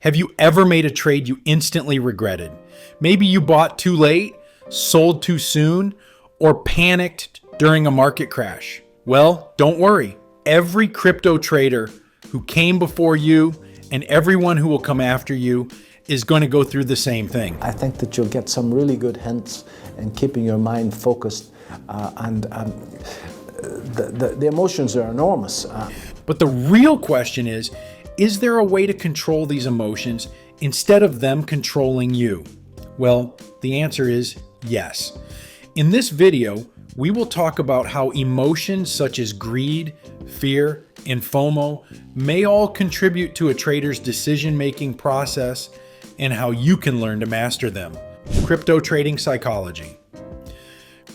Have you ever made a trade you instantly regretted? Maybe you bought too late, sold too soon, or panicked during a market crash. Well, don't worry. Every crypto trader who came before you and everyone who will come after you is going to go through the same thing. I think that you'll get some really good hints in keeping your mind focused, and the emotions are enormous. But the real question is there a way to control these emotions instead of them controlling you? Well, the answer is yes. In this video, we will talk about how emotions such as greed, fear, and FOMO may all contribute to a trader's decision-making process and how you can learn to master them. Crypto trading psychology.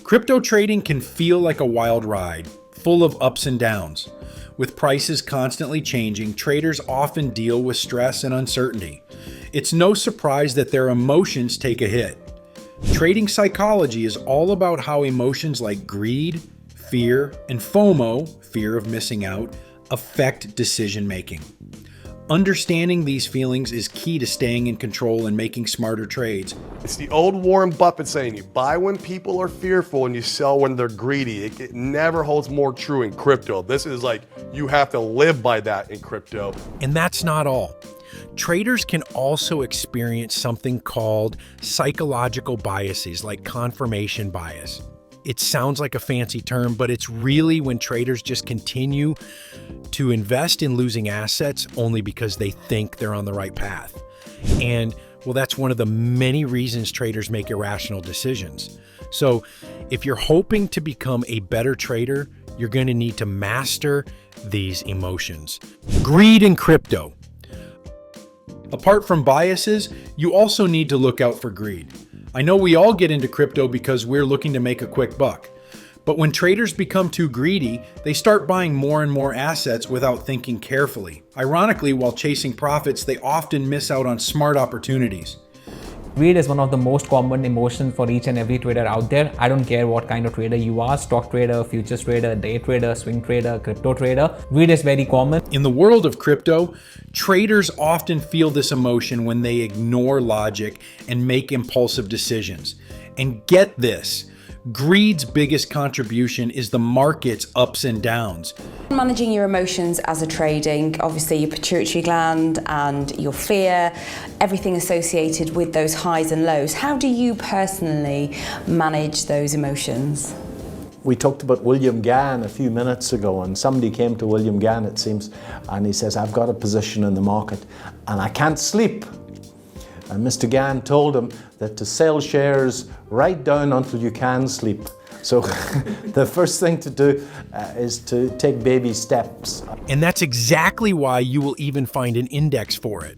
Crypto trading can feel like a wild ride, full of ups and downs. With prices constantly changing, traders often deal with stress and uncertainty. It's no surprise that their emotions take a hit. Trading psychology is all about how emotions like greed, fear, and FOMO, fear of missing out, affect decision making. Understanding these feelings is key to staying in control and making smarter trades. It's the old Warren Buffett saying, you buy when people are fearful and you sell when they're greedy. It never holds more true in crypto. This is like, you have to live by that in crypto. And that's not all. Traders can also experience something called psychological biases, like confirmation bias. It sounds like a fancy term, but it's really when traders just continue to invest in losing assets only because they think they're on the right path. And well, that's one of the many reasons traders make irrational decisions. So if you're hoping to become a better trader, you're going to need to master these emotions. Greed in crypto. Apart from biases, you also need to look out for greed. I know we all get into crypto because we're looking to make a quick buck. But when traders become too greedy, they start buying more and more assets without thinking carefully. Ironically, while chasing profits, they often miss out on smart opportunities. Greed is one of the most common emotions for each and every trader out there. I don't care what kind of trader you are, stock trader, futures trader, day trader, swing trader, crypto trader. Greed is very common. In the world of crypto, traders often feel this emotion when they ignore logic and make impulsive decisions. And get this, greed's biggest contribution is the market's ups and downs. Managing your emotions as a trading, obviously your pituitary gland and your fear, everything associated with those highs and lows. How do you personally manage those emotions? We talked about William Gann a few minutes ago, and somebody came to William Gann, it seems, and he says, I've got a position in the market and I can't sleep. And Mr. Gann told him that to sell shares, write down until you can sleep. So the first thing to do is to take baby steps. And that's exactly why you will even find an index for it.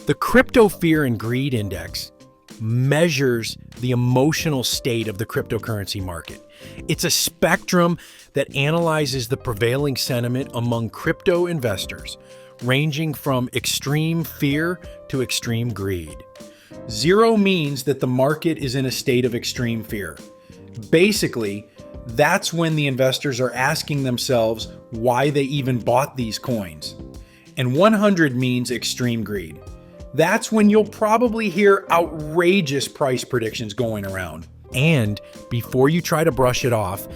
The Crypto Fear and Greed Index measures the emotional state of the cryptocurrency market. It's a spectrum that analyzes the prevailing sentiment among crypto investors, ranging from extreme fear to extreme greed. 0 means that the market is in a state of extreme fear. Basically, that's when the investors are asking themselves why they even bought these coins. And 100 means extreme greed. That's when you'll probably hear outrageous price predictions going around. And before you try to brush it off,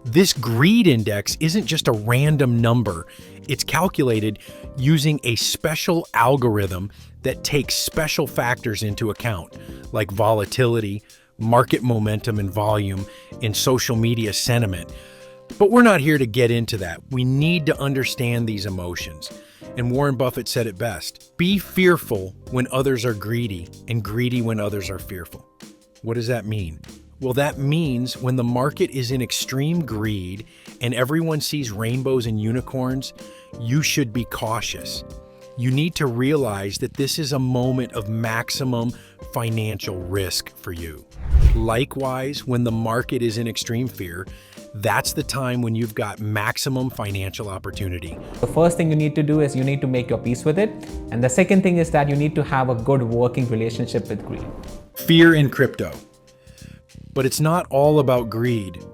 this greed index isn't just a random number. It's calculated using a special algorithm that takes special factors into account, like volatility, market momentum and volume, and social media sentiment. But we're not here to get into that. We need to understand these emotions. And Warren Buffett said it best: be fearful when others are greedy, and greedy when others are fearful. What does that mean? Well, that means when the market is in extreme greed and everyone sees rainbows and unicorns, you should be cautious. You need to realize that this is a moment of maximum financial risk for you. Likewise, when the market is in extreme fear, that's the time when you've got maximum financial opportunity. The first thing you need to do is you need to make your peace with it. And the second thing is that you need to have a good working relationship with greed. Fear in crypto. But it's not all about greed.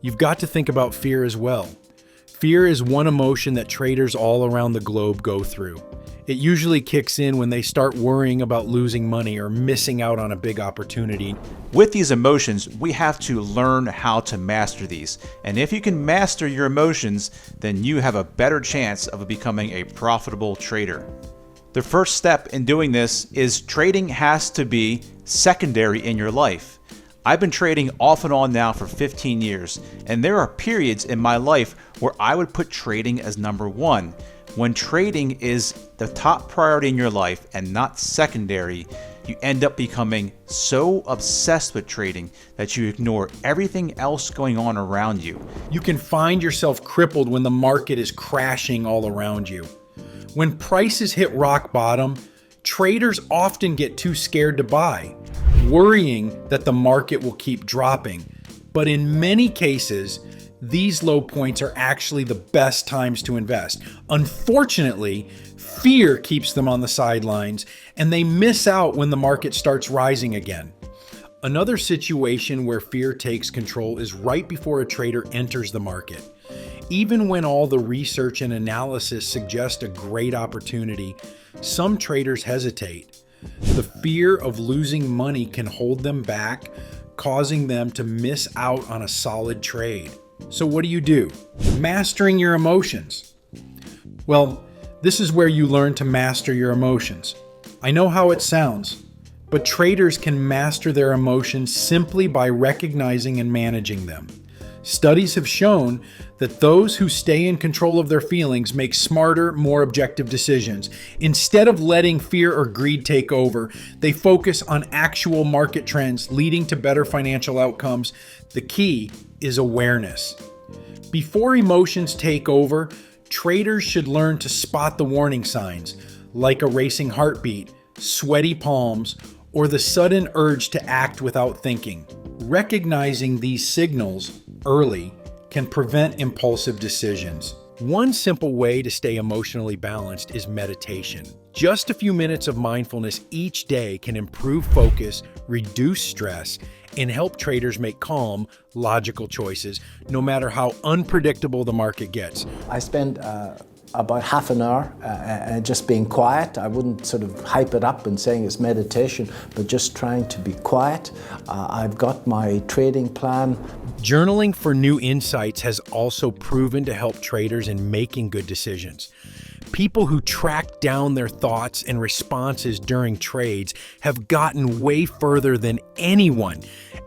You've got to think about fear as well. Fear is one emotion that traders all around the globe go through. It usually kicks in when they start worrying about losing money or missing out on a big opportunity. With these emotions, we have to learn how to master these. And if you can master your emotions, then you have a better chance of becoming a profitable trader. The first step in doing this is trading has to be secondary in your life. I've been trading off and on now for 15 years, and there are periods in my life where I would put trading as number one. When trading is the top priority in your life and not secondary, you end up becoming so obsessed with trading that you ignore everything else going on around you. You can find yourself crippled when the market is crashing all around you. When prices hit rock bottom, traders often get too scared to buy, worrying that the market will keep dropping. But in many cases, these low points are actually the best times to invest. Unfortunately, fear keeps them on the sidelines, and they miss out when the market starts rising again. Another situation where fear takes control is right before a trader enters the market. Even when all the research and analysis suggest a great opportunity, some traders hesitate. The fear of losing money can hold them back, causing them to miss out on a solid trade. So what do? Mastering your emotions. Well, this is where you learn to master your emotions. I know how it sounds, but traders can master their emotions simply by recognizing and managing them. Studies have shown that those who stay in control of their feelings make smarter, more objective decisions. Instead of letting fear or greed take over, they focus on actual market trends, leading to better financial outcomes. The key is awareness. Before emotions take over, traders should learn to spot the warning signs, like a racing heartbeat, sweaty palms, or the sudden urge to act without thinking. Recognizing these signals early can prevent impulsive decisions. One simple way to stay emotionally balanced is meditation. Just a few minutes of mindfulness each day can improve focus, reduce stress, and help traders make calm, logical choices, no matter how unpredictable the market gets. I spend about half an hour just being quiet. I wouldn't sort of hype it up and saying it's meditation, but just trying to be quiet. I've got my trading plan. Journaling for new insights has also proven to help traders in making good decisions. People who track down their thoughts and responses during trades have gotten way further than anyone.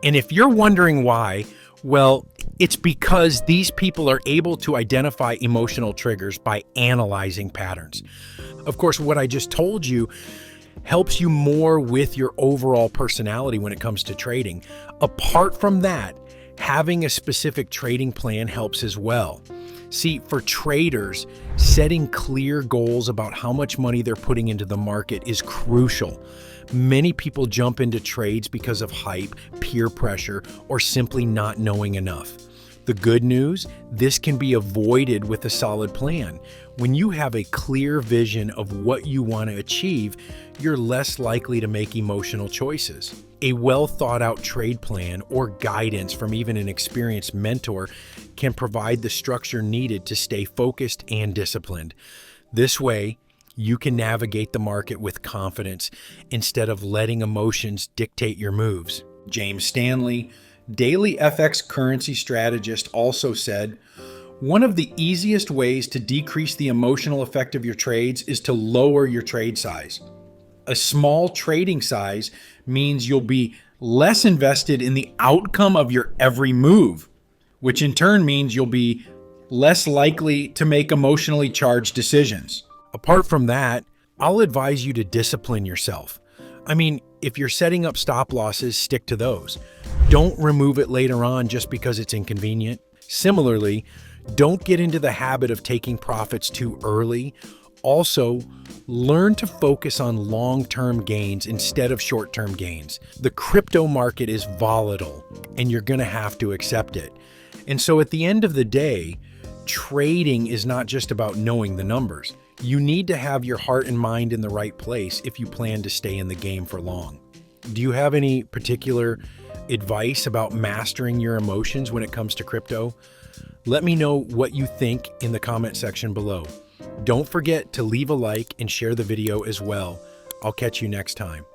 And if you're wondering why, well, it's because these people are able to identify emotional triggers by analyzing patterns. Of course, what I just told you helps you more with your overall personality when it comes to trading. Apart from that, having a specific trading plan helps as well. See, for traders, setting clear goals about how much money they're putting into the market is crucial. Many people jump into trades because of hype, peer pressure, or simply not knowing enough. The good news, this can be avoided with a solid plan. When you have a clear vision of what you want to achieve, you're less likely to make emotional choices. A well thought out trade plan or guidance from even an experienced mentor can provide the structure needed to stay focused and disciplined. This way, you can navigate the market with confidence instead of letting emotions dictate your moves. James Stanley, daily FX currency strategist, also said, "One of the easiest ways to decrease the emotional effect of your trades is to lower your trade size. A small trading size means you'll be less invested in the outcome of your every move, which in turn means you'll be less likely to make emotionally charged decisions." Apart from that, I'll advise you to discipline yourself. I mean, if you're setting up stop losses, stick to those. Don't remove it later on just because it's inconvenient. Similarly, don't get into the habit of taking profits too early. Also, learn to focus on long-term gains instead of short-term gains. The crypto market is volatile, and you're going to have to accept it. And so at the end of the day, trading is not just about knowing the numbers. You need to have your heart and mind in the right place if you plan to stay in the game for long. Do you have any particular advice about mastering your emotions when it comes to crypto? Let me know what you think in the comment section below. Don't forget to leave a like and share the video as well. I'll catch you next time.